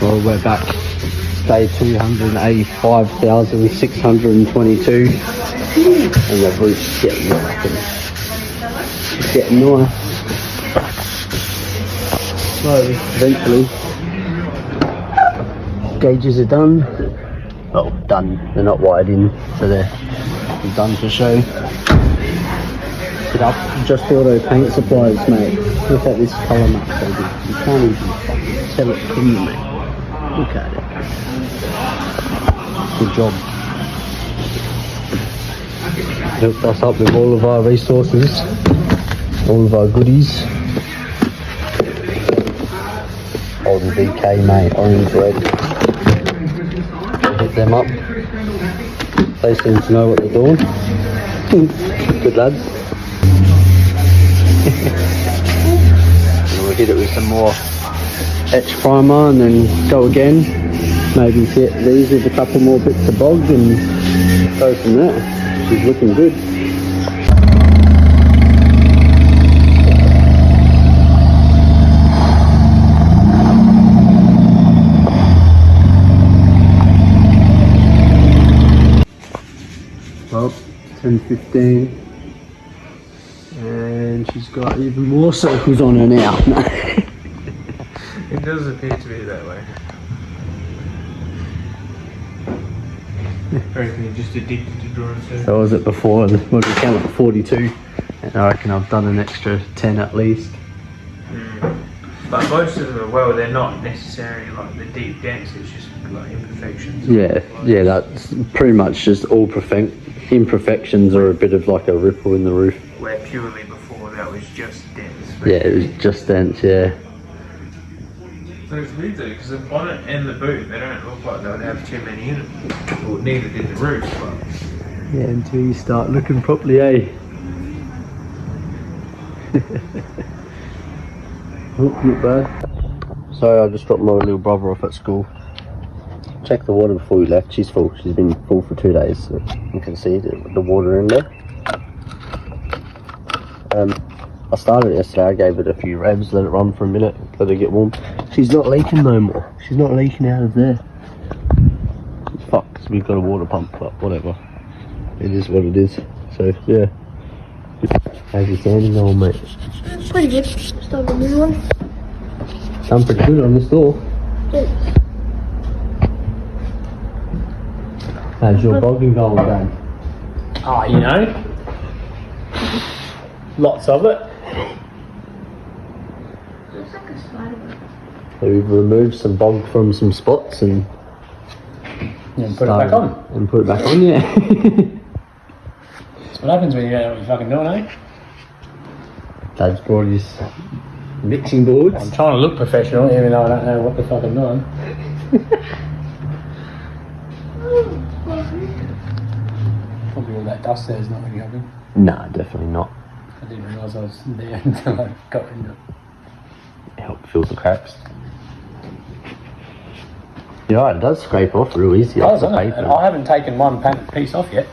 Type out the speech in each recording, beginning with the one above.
Well, we're back. Day 285,622. And the roof's getting rocking. It's getting nice. Slowly, eventually. Gauges are done. Well, done. They're not wired in, so they're done for show. Pick up Just Auto Paint Supplies, mate. Look at this colour map, baby. You can't even fucking tell it, can you, mate? Look at it. Good job. Hooked us up with all of our resources, all of our goodies. Golden DK, mate. Orange, red. Hit them up. They seem to know what they're doing. Good lads. We'll hit it with some more etch primer and then go again. Maybe hit these with a couple more bits of bog and go from there. She's looking good. Well, 10:15, and she's got even more circles on her now. It does appear to be that way. I reckon you're just addicted to drawing circles. So was it before? What did we count at 42? And I reckon I've done an extra 10 at least. But most of them, well, they're not necessarily like the deep dents, it's just like imperfections. Yeah, that's pretty much just all imperfections or a bit of like a ripple in the roof. Where purely before that was just dents. Yeah, it was just dents, yeah. So it's weird though, because the bonnet and the boot, they don't look like they would have too many in them. Well, neither did the roof, but... Yeah, until you start looking properly, eh? Oh, not bad. So I just dropped my little brother off at school. Check the water before we left. She's full. She's been full for 2 days. So you can see the water in there. I started it yesterday. I gave it a few revs, let it run for a minute, let it get warm. She's not leaking no more. She's not leaking out of there. Fuck, 'cause we've got a water pump, but whatever. It is what it is. So yeah. How's your sanding going, mate? Pretty good. Started a new one. Done pretty good on this door. Yes. How's your bogging going, Dan? Oh, you know, lots of it. Looks like a spider. So we've removed some bog from some spots and And put it back on. And put it back on, yeah. That's what happens when you don't know what you're fucking doing, eh? Dad's brought his mixing boards. I'm trying to look professional, even though I don't know what the fuck I'm doing. Probably all that dust there is not really helping. Nah, definitely not. I didn't realise I was there until I got into it. Help fill the cracks. Yeah, it does scrape off real easy Oh, off the doesn't it? paper. And I haven't taken one piece off yet.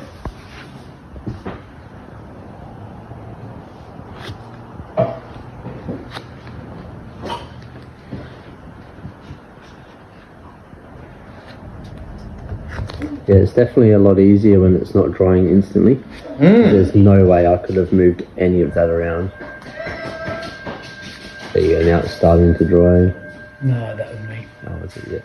Yeah, it's definitely a lot easier when it's not drying instantly. There's no way I could have moved any of that around. There you go, now it's starting to dry. No, that was me. Oh, is it yet?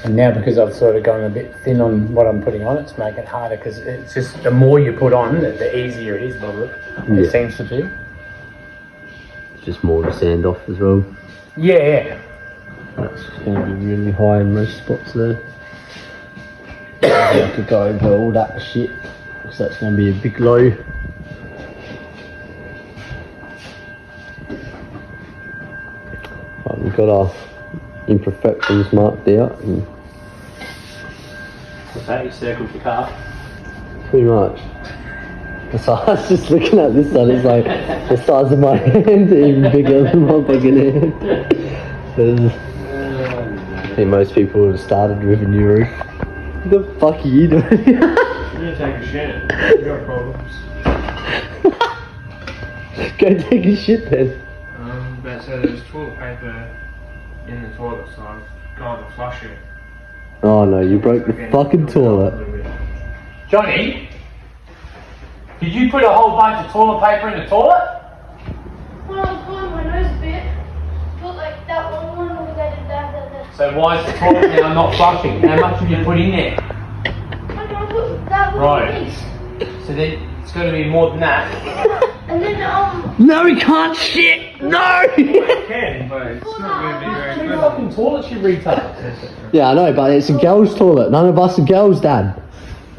And now because I've sort of gone a bit thin on what I'm putting on, it's making it harder because it's just the more you put on, the easier it is by the look. It seems to feel. It's just more to sand off as well. Yeah. That's going to be really high in most spots there. I could go over all that shit because that's going to be a big low. Right, we've got our imperfections marked out. And Okay, you circled the car. pretty much. So I was just looking at this one, it's like the size of my hand, even bigger than my fucking hand. I think most people would have started with a new roof. What the fuck are you doing? You need to take a shit. You got problems. Go take a shit then. But so there's toilet paper in the toilet, so I've gone to flush it. Oh no, you broke the fucking toilet. Johnny, did you put a whole bunch of toilet paper in the toilet? When I was blowing my nose a bit, put like that one over there, that. So why is the toilet now not flushing? How much have you put in there? I don't put that one Right. piece. So then it's got to be more than that. And then, No, he can't shit! No! I can, but it's not going to be very Two good. fucking toilets you retard. Yeah, I know, but it's a girl's toilet. None of us are girls, Dad.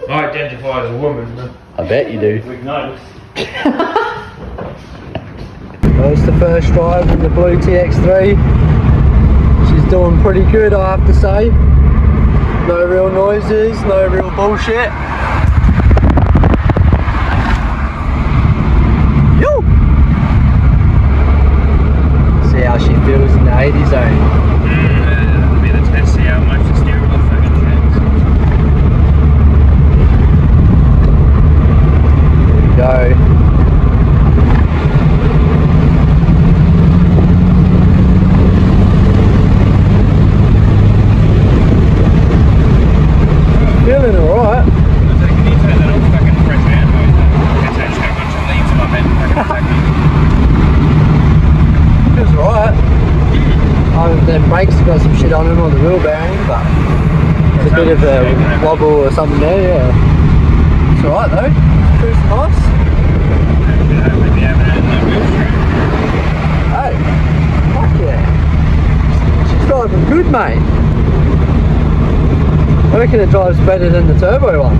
I identify as a woman, but I bet you do. We've noticed. There's the first drive in the blue TX3. She's doing pretty good, I have to say. No real noises, no real bullshit. Yo! See how she feels in the 80 zone. that'll be the test, see how much the steering wheel fucking shakes. There we go. Feeling alright. Can you turn that off fucking fresh air noise? It's actually got a bunch of leaves in my bed fucking attacking. Feels alright. The brakes have got some shit on them on the wheel bearing, but there's a bit of a wobble or something there, yeah. It's alright though. Cruising nice. Hey, fuck yeah. She's driving good, mate. I reckon it drives better than the turbo one.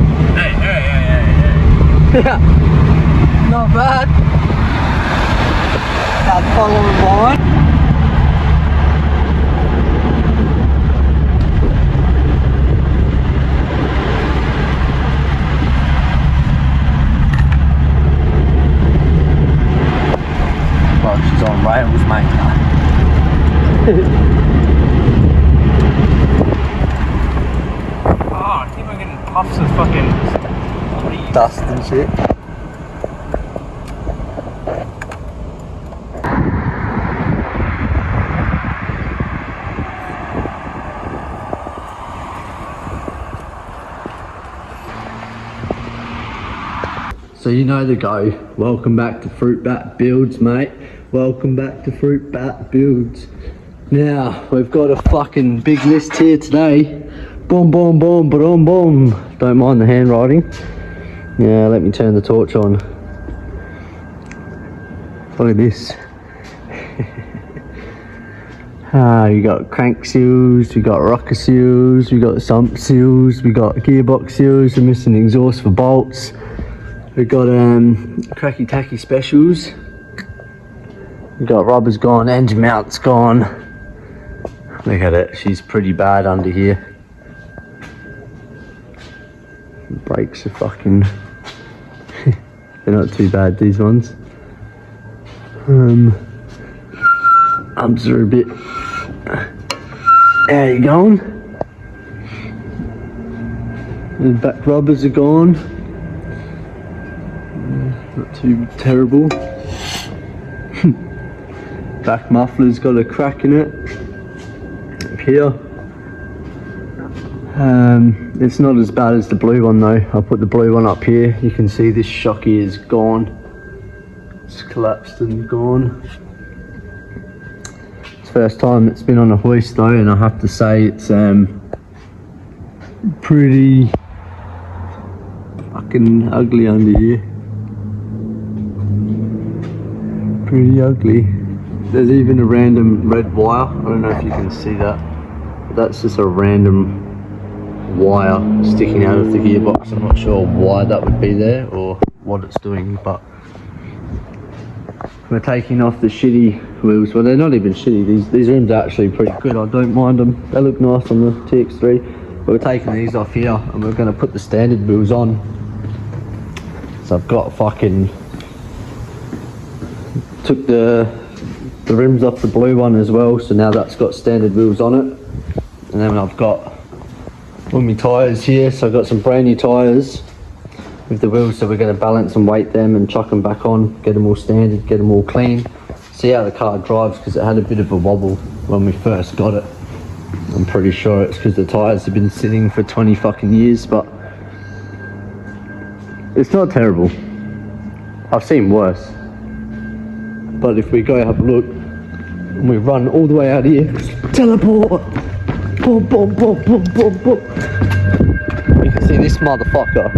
Yeah. Not bad. That following line. Well, she's on rails, mate. Oh, I keep on getting puffs of fucking Dust and shit. So you know the go. Welcome back to Fruit Bat Builds, mate. Welcome back to Fruit Bat Builds. Now, we've got a fucking big list here today. Boom, boom, boom, boom, boom. Don't mind the handwriting. Yeah, let me turn the torch on. Look at this. You got crank seals, we got rocker seals, we got sump seals, we got gearbox seals, we're missing exhaust for bolts. We got cracky tacky specials. We got rubbers gone, engine mounts gone. Look at it, she's pretty bad under here. The brakes are fucking they're not too bad, these ones. Hubs are a bit. How you going? The back rubbers are gone. Not too terrible. Back muffler's got a crack in it. Up here. It's not as bad as the blue one though. I'll put the blue one up here. You can see this shocky is gone. It's collapsed and gone. It's the first time it's been on a hoist though, and I have to say it's pretty fucking ugly under here. Pretty ugly. There's even a random red wire. I don't know if you can see that. But that's just a random wire sticking out of the gearbox. I'm not sure why that would be there or what it's doing, but we're taking off the shitty wheels. Well, they're not even shitty. These rims are actually pretty good. I don't mind them. They look nice on the TX3. But we're taking these off here and we're going to put the standard wheels on. So I've got fucking took the rims off the blue one as well, so now that's got standard wheels on it. And then I've got all my tyres here, so I've got some brand new tyres with the wheels, so we're going to balance and weight them and chuck them back on, get them all standard, get them all clean, see how the car drives, because it had a bit of a wobble when we first got it. I'm pretty sure it's because the tyres have been sitting for 20 fucking years, but it's not terrible. I've seen worse. But if we go have a look, and we run all the way out here, teleport! Boom, boom, boom, boom, boom, boom. You can see this motherfucker.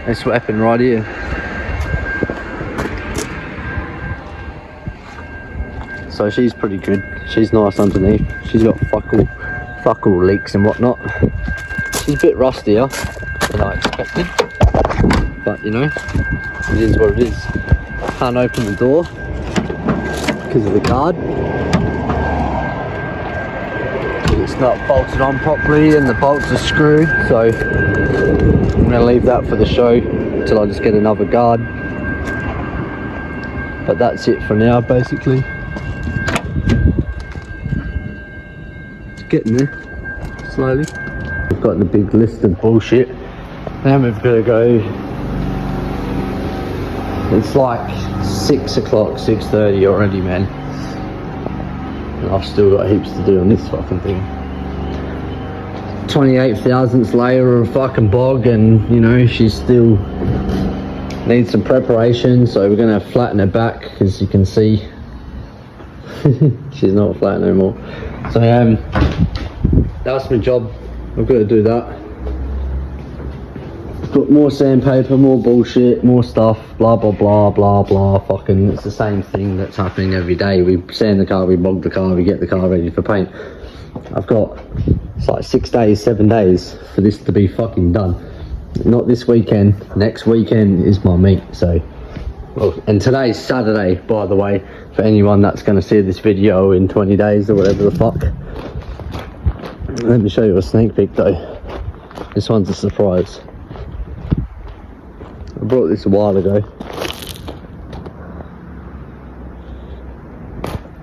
This weapon right here. So she's pretty good. She's nice underneath. She's got fuck all leaks and whatnot. She's a bit rustier than I expected, but you know, it is what it is. Can't open the door because of the guard. It's not bolted on properly and the bolts are screwed, so I'm going to leave that for the show until I just get another guard. But that's it for now, basically. It's getting there, slowly. We've got the big list of bullshit. Then we've got to go. It's like 6 o'clock, 6:30 already, man. And I've still got heaps to do on this fucking thing. 28 thousandths layer of fucking bog, and you know, she still needs some preparation, so we're gonna flatten her back, as you can see. She's not flat no more. So that's my job. I've got to do that. Got more sandpaper, more bullshit, more stuff, blah blah blah blah blah. Fucking, it's the same thing that's happening every day. We sand the car, we bog the car, we get the car ready for paint. I've got, it's like 6 days, 7 days for this to be fucking done. Not this weekend, next weekend is my meet. So, well, and today's Saturday, by the way, for anyone that's going to see this video in 20 days or whatever the fuck. Let me show you a sneak peek though. This one's a surprise. I brought this a while ago.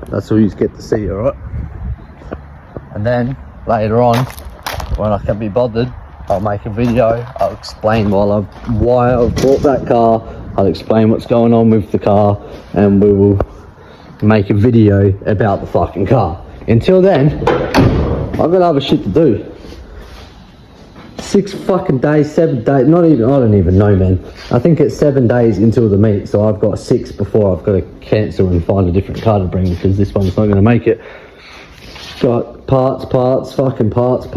That's all you get to see, alright? And then later on, when I can be bothered, I'll make a video. I'll explain why I've bought that car. I'll explain what's going on with the car, and we will make a video about the fucking car. Until then, I've got other shit to do. 6 fucking days, 7 days, not even, I don't even know, man. I think it's 7 days until the meet, so I've got 6 before I've got to cancel and find a different car to bring, because this one's not going to make it. Got parts, fucking parts,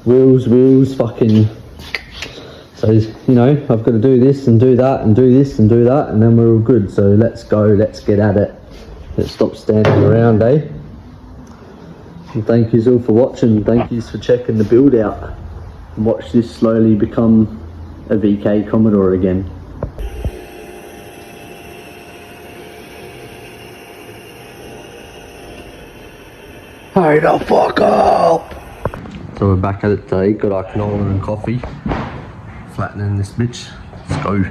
wheels, fucking. So, you know, I've got to do this and do that and do this and do that, and then we're all good. So let's go, let's get at it. Let's stop standing around, eh? And thank yous all for watching. Thank yous for checking the build out. And watch this slowly become a VK Commodore again. Hurry the fuck up! So we're back at it today. Got our canola and coffee. Flattening this bitch. Let's go.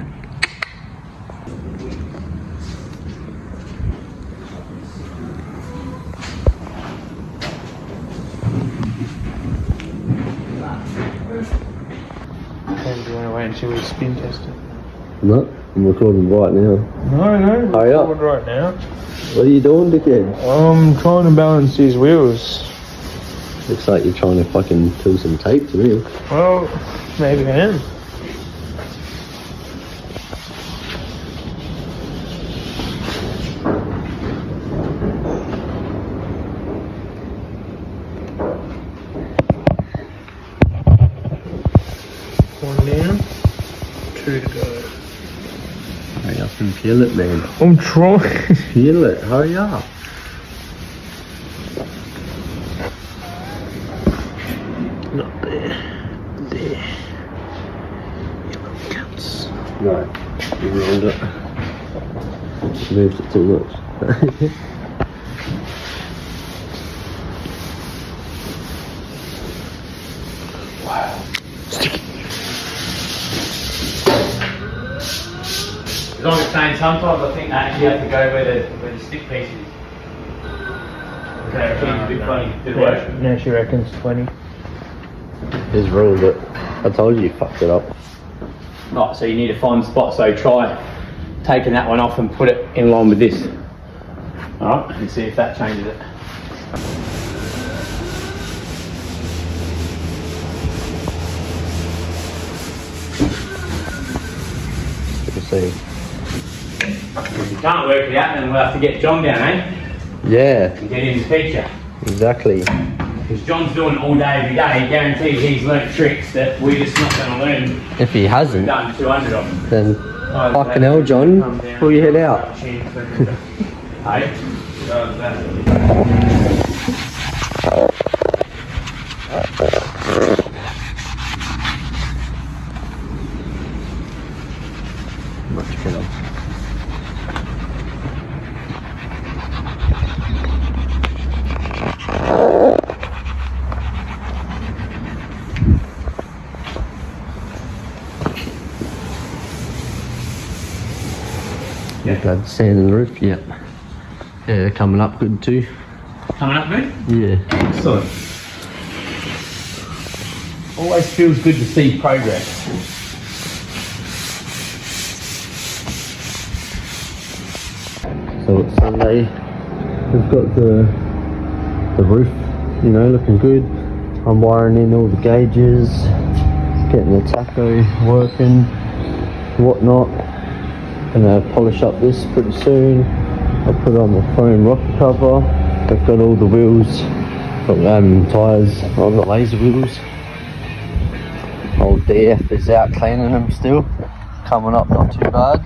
Do you want to wait until we spin test it? No, I'm recording right now. No, Hurry up. right now. What are you doing, dickhead? I'm trying to balance these wheels. Looks like you're trying to fucking pull some tape to me. Well, maybe I am. One down, 2 to go. Hurry up and peel it, man. I'm trying. Peel it, hurry up. Not there. There. Yellow counts. No, you ruined it. Moved it too much. Wow. Sticky. As long as it's saying sometimes I think that you have to go where the stick piece is. Okay, it's a bit funny. Did it work? Now she reckons 20. He's ruined it. I told you fucked it up. Right, so you need to find the spot, so try taken that one off and put it in line with this. Alright, and see if that changes it. We'll see. If you can't work it out, then we'll have to get John down, eh? Yeah, And get him to teach you. exactly. Because John's doing it all day, every day. Guaranteed he's learnt tricks that we're just not going to learn. If he We've hasn't, done 200 of them. then fucking hell, John, pull your head out. Hey? Much better. Yeah. Glad sand in the roof, yeah. Yeah, coming up good too. Coming up good? Yeah. Excellent. Always feels good to see progress. So it's Sunday. We've got the roof, you know, looking good. I'm wiring in all the gauges, getting the taco working, whatnot. Gonna polish up this pretty soon. I'll put on the foam rocker cover. I've got all the wheels, tyres on the laser wheels. Old DF is out cleaning them still. Coming up not too bad.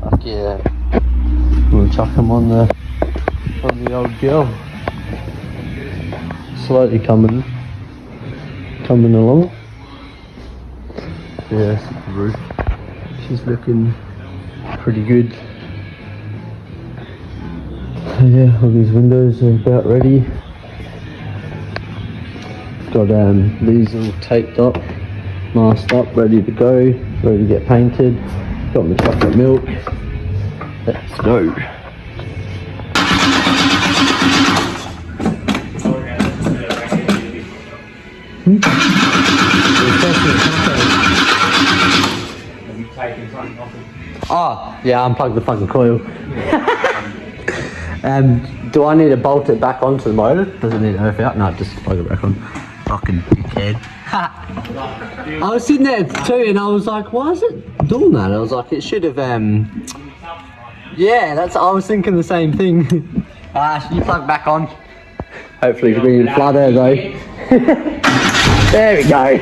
Fuck yeah. We'll chuck them on the old girl. Slowly coming along. Yeah, that's the roof. She's looking pretty good. So yeah, all these windows are about ready. Got these all taped up, masked up, ready to go, ready to get painted. Got my chocolate milk. Let's go. Oh, yeah, unplug the fucking coil. Do I need to bolt it back onto the motor? Does it need to earth out? No, just plug it back on. Fucking dickhead. I was sitting there too and I was like, why is it doing that? I was like, it should have, yeah, I was thinking the same thing. You plug back on. Hopefully we didn't flood her though. There we go.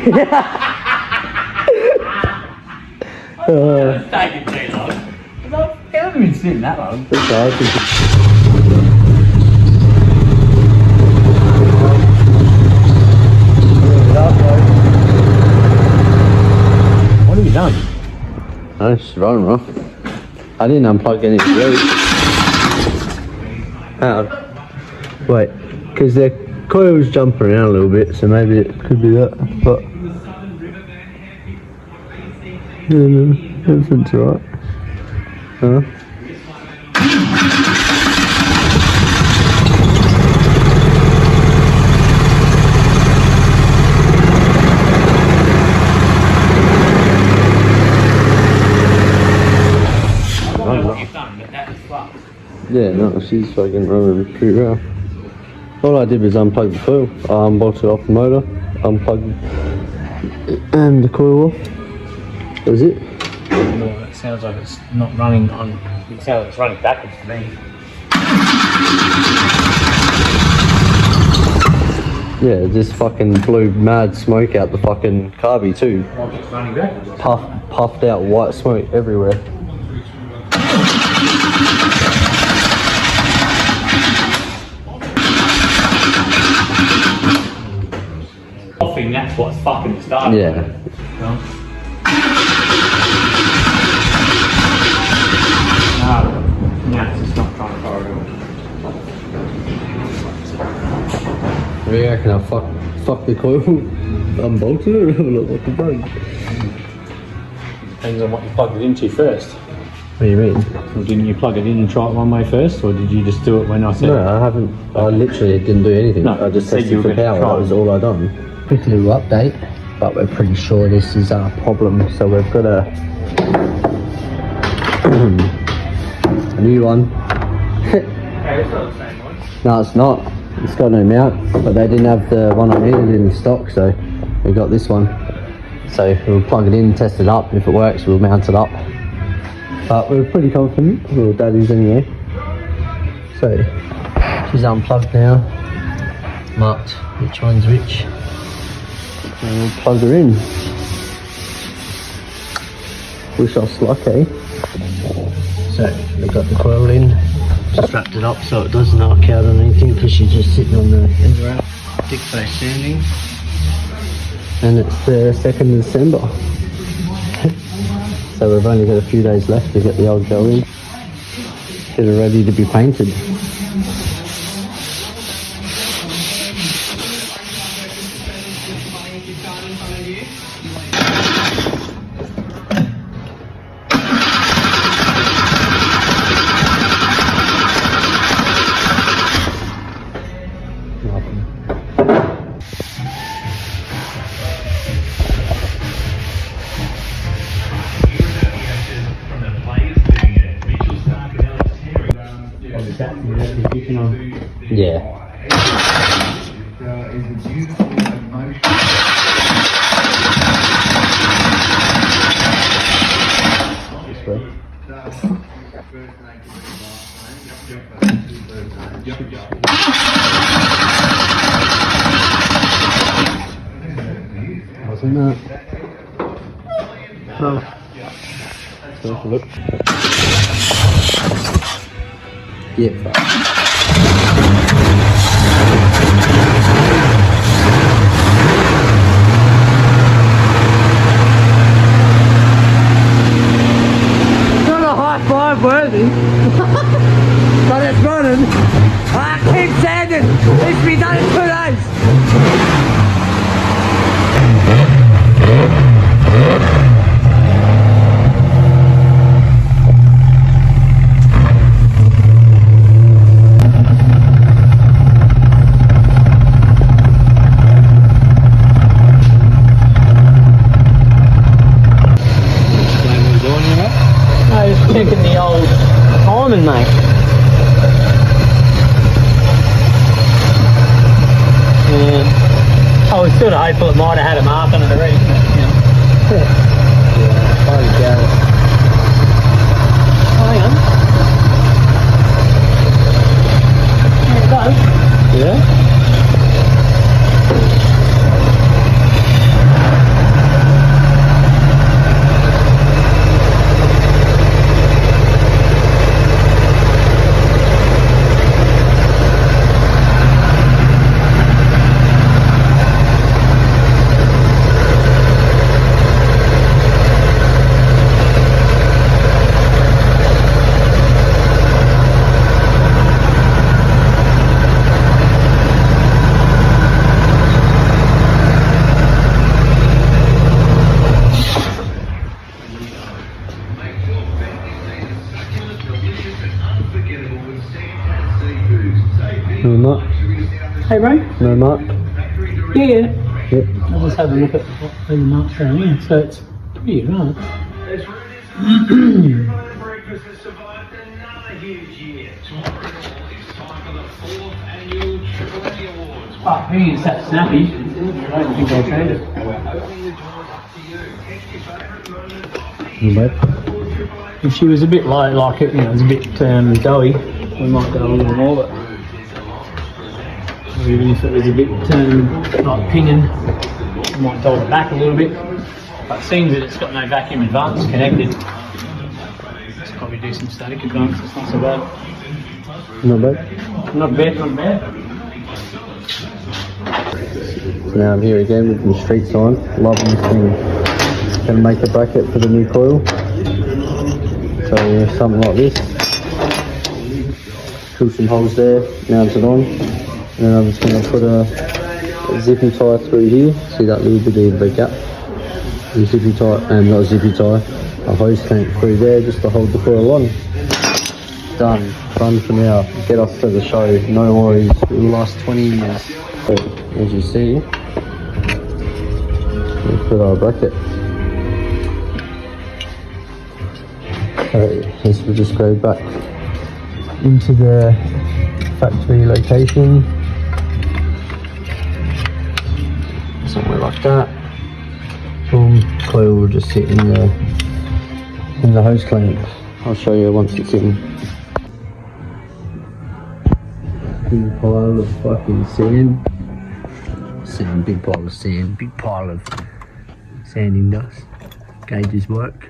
It's taking too long. It hasn't been sitting that long. What have you done? No, it's running off. I didn't unplug any of wait, because the coil's jumping around a little bit, so maybe it could be that, but no, everything's alright. Huh? I don't know what you've done, but that is fucked. Yeah, no, she's fucking running pretty well. All I did was unplug the coil. I unbolted off the motor, unplugged and the coil off. That was it. No, it sounds like it's not running on. It sounds like it's running backwards to me. Yeah, it just fucking blew mad smoke out the fucking carby too. Like it's running backwards. Puffed out white smoke everywhere. I think that's what's fucking started. Yeah. No, it's just not trying to fire it. What do you reckon? I fuck the coil, unbolted it, or have a look what the bug? Depends on what you plugged it into first. What do you mean? Well, didn't you plug it in and try it one way first, or did you just do it when I said? No, I haven't. I literally didn't do anything. No, I just said you tested were for gonna power. try. That was all I done. Quick little update, but we're pretty sure this is our problem. So we've got to A new one. Hey, it's not the same one. No, it's not. It's got no mount, but they didn't have the one I needed in stock, so we got this one. So we'll plug it in, test it up. If it works, we'll mount it up. But we're pretty confident. Well, Dad is anyway. So she's unplugged now. Marked which one's which. And we'll plug her in. Wish us luck, eh? So we've got the coil in. Just wrapped it up so it doesn't arc out on anything because she's just sitting on the end wrap. Thick face sanding. And it's the 2nd of December. So we've only got a few days left to get the old girl in. Get her ready to be painted. Yeah. This way. Wasn't that? No. Let's have a look. Yeah. Worthy, but it's running. I keep sanding. It's been done in 2 Checking the old timing, mate. Yeah. I was sort of hopeful it might have had a mark on it already. Yeah. Oh, hang on. There it goes. Yeah. No mark. Hey, Ray? No mark. Yeah. Yep. I'll just have a look at what the marks are here. So it's pretty right. Oh, he is that snappy. I don't think I'll change it. If she was a bit low, like it, you know, it's a bit doughy, we might go a little more, but even if it was a bit like pinging, we might dial it back a little bit. But it seems that it's got no vacuum advance connected. Let's probably do some static advance, it's not so bad. Not bad. Not bad, not bad. So now I'm here again with the streets on. Loving this thing. Gonna make a bracket for the new coil. So something like this. Drill some holes there, mount it on. And then I'm just gonna put a zippy tie through here. See that little bit of the gap? A zippy tie, not a zippy tie. A hose tank through there just to hold the coil on. Done. Done for now. Get off to the show. No worries. It will last 20 years. So, as you see, we put our bracket. So this will just go back into the factory location, somewhere like that. Boom, coil will just sit in the hose clamp. I'll show you once it's in. Big pile of fucking sand. Big pile of sand, big pile of sanding dust. Gauges work.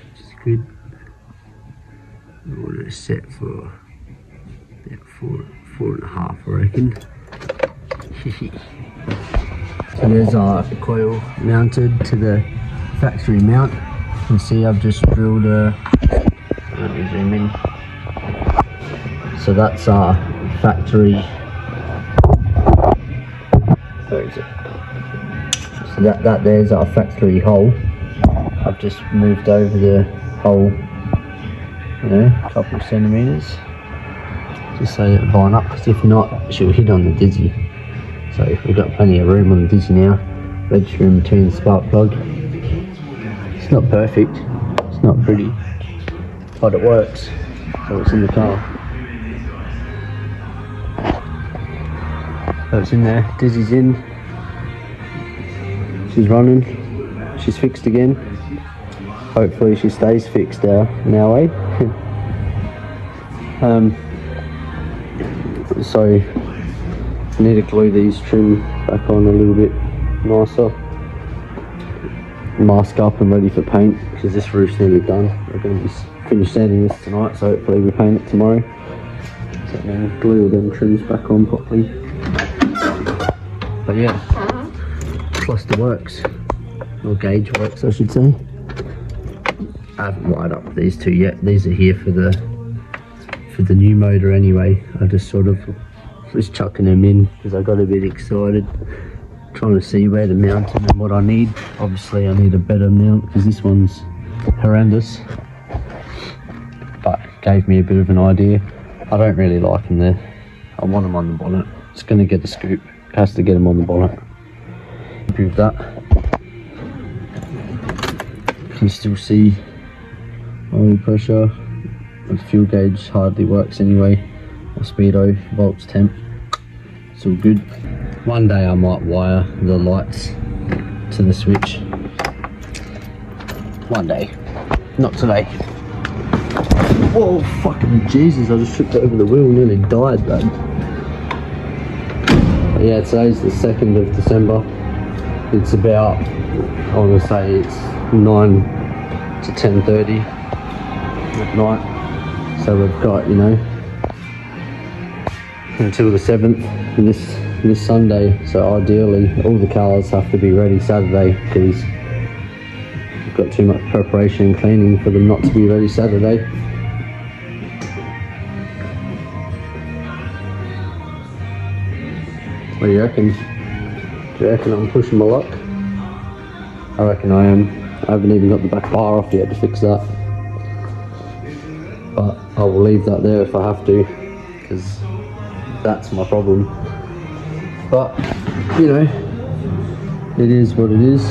Which is good. Order is set for about 4.5, I reckon. So there's our coil mounted to the factory mount. You can see I've just drilled a, let me zoom in. So that's our factory, where is it? So that there's our factory hole. I've just moved over the hole, you know, a couple of centimetres, just so it'll line up, because if not, she'll hit on the dizzy. So we've got plenty of room on the dizzy now. Register in between the spark plug. It's not perfect, it's not pretty, but it works. So it's in the car. So it's in there, dizzy's in. She's running, she's fixed again. Hopefully she stays fixed now, eh? So I need to glue these trim back on a little bit nicer. Mask up and ready for paint, because this roof's nearly done. We're going to be finished sanding this tonight, so hopefully we paint it tomorrow. So then glue all them trims back on properly. But yeah, cluster works, or gauge works I should say. I haven't wired up these two yet. These are here for the new motor anyway. I just sort of was chucking them in because I got a bit excited, trying to see where to mount them and what I need. Obviously I need a better mount because this one's horrendous, but gave me a bit of an idea. I don't really like them there. I want them on the bonnet. It's going to get a scoop. It has to get them on the bonnet. Improve that. You can still see oil pressure. The fuel gauge hardly works anyway. My speedo, volts, temp. It's all good. One day I might wire the lights to the switch. One day. Not today. Whoa, fucking Jesus, I just tripped over the wheel and nearly died, bud. But yeah, today's the 2nd of December. It's about, I want to say it's 9 to 10:30 at night. So we've got, you know, until the 7th, this Sunday. So ideally, all the cars have to be ready Saturday, because we've got too much preparation and cleaning for them not to be ready Saturday. What do you reckon? Do you reckon I'm pushing my luck? I reckon I am. I haven't even got the back bar off yet to fix that. But I will leave that there if I have to, because that's my problem. But, you know, it is what it is.